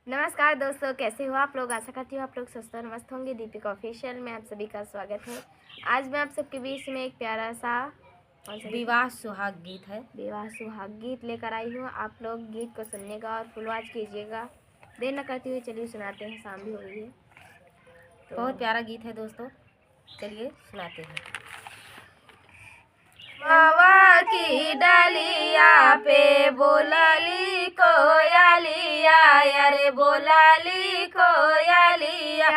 नमस्कार दोस्तों, कैसे हो आप लोग। आशा करती हूँ आप लोग स्वस्थ और मस्त होंगे। दीपिका ऑफिशियल में आप सभी का स्वागत है। आज मैं आप सबके बीच में एक प्यारा सा विवाह सुहाग गीत है। विवाह सुहाग गीत लेकर आई हूँ। आप लोग गीत को सुनने और फुलवाज कीजिएगा। देर न करते हुए चलिए सुनाते हैं, शाम भी हो गई है। बहुत प्यारा गीत है दोस्तों, चलिए सुनाते हैं। मावा की डलिया पे बोलली कोयलिया, अरे बोलली कोयलिया,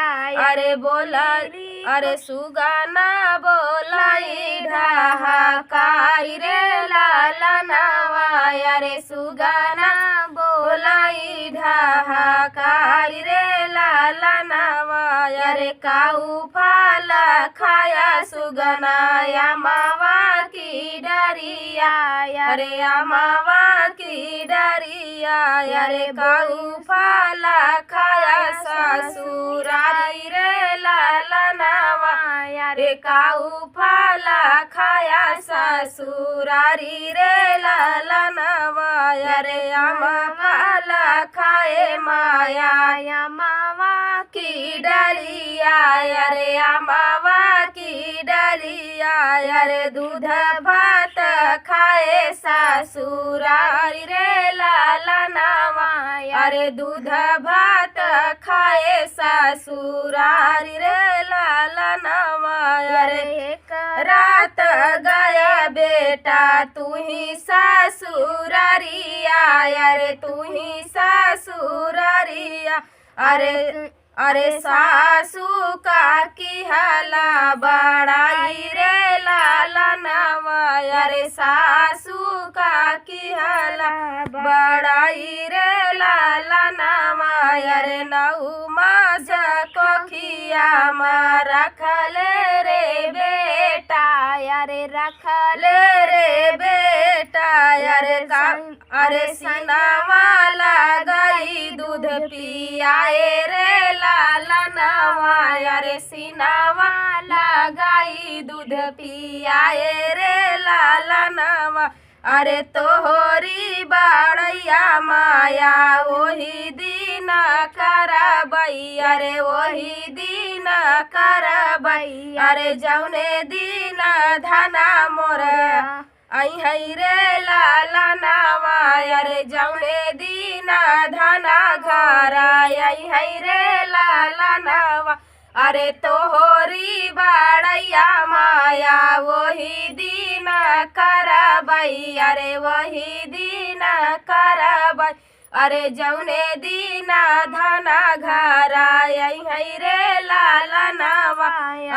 अरे बोलली, अरे सुगाना बोलाई ढाहाकारी रे लालनवा, अरे सुगाना बोलाई ढाहाकारी रे लालनवा, अरे काऊ फल खाया सुगनाया मावा की डरिया, अरे मावा की डरिया, अरे काऊ फल खाया ससुरारी रे लालनवा, अरे काऊ फल खाया ससुरारी रे लालनवा, अरे फल खाए माया मावा की डलिया, अरे मावा की डलिया, अरे दूध भात खाए ससुरारी रे लालनवा, अरे दूध भात खाए ससुरारी रे लालनवा, अरे रात गया बेटा तू ही ससुरारिया, अरे तू ही ससुरारिया, अरे सासू का की हाला बड़ाई रे लालनवा, अरे सासू का की हाला बड़ाई रे लालनवा, अरे नऊ मास कोखिया में रखले रे बेटा, अरे रखले रे बेटा, अरे सीनावा लगाई दूध पियाए रे लालनवा, अरे सीनावा लगाई दूध पियाए रे लालनवा, अरे तोहरी बाड़ैया माया वही दिन करबई, अरे वही दिन करबई, अरे जौने दिन धना मोर आई रे लालनवा, अरे जौने दिन धना घर आई रे लालनवा, अरे तोहरी बाड़ैया माया वही दिन करबई, अरे वही दिन करबई, अरे जौने दिन धना घर आई रे लालनवा,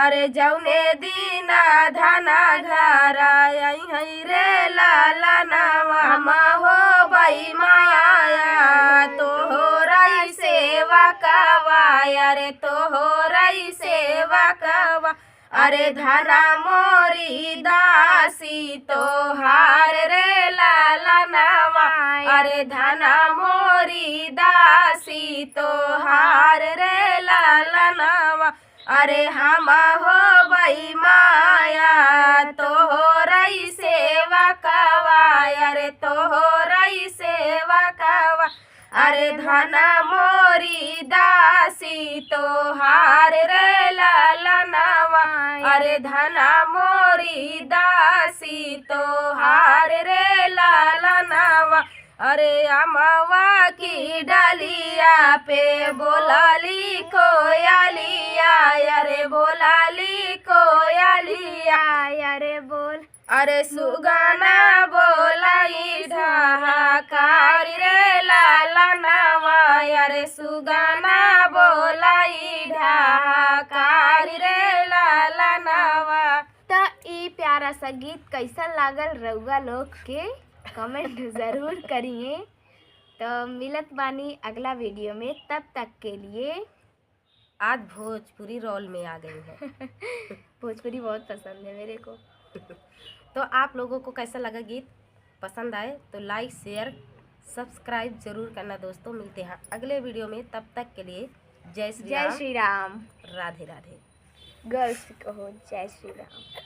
अरे जौने दिन धना घर आई रे लालनवा, हो बई माया तोहरई सेवा कवा, अरे तोहरई सेवा कवा, अरे धना मोरी दासी तोहार रे लालनवा, अरे धना मोरी दासी तोहार रे लालनवा, अरे हम हो बई माया तोहरई सेवा कवा, अरे तोहरई सेवा कवा, अरे धना मोरी दासी तोहार रे लालनवा, अरे धना मोरी दासी तोहार रे लालनवा, अरे अमवा की डलिया पे बोलली कोयलिया, अरे बोलली कोयलिया, अरे बोल, अरे सुगाना बोलाई ढाहाकारी रे लालनवा, अरे सुगाना बोलाई ढाहाकारी रे लालनवा। तो ई प्यारा सा गीत कैसा लागल रउआ लोग के कमेंट जरूर करिए। तो मिलत बानी अगला वीडियो में, तब तक के लिए। आज भोजपुरी रोल में आ गई है। भोजपुरी बहुत पसंद है मेरे को। तो आप लोगों को कैसा लगा गीत, पसंद आए तो लाइक शेयर सब्सक्राइब जरूर करना दोस्तों। मिलते हैं अगले वीडियो में, तब तक के लिए जय श्री राम, जय श्री राम। राधे राधे। गर्ल्स कहो जय श्री राम।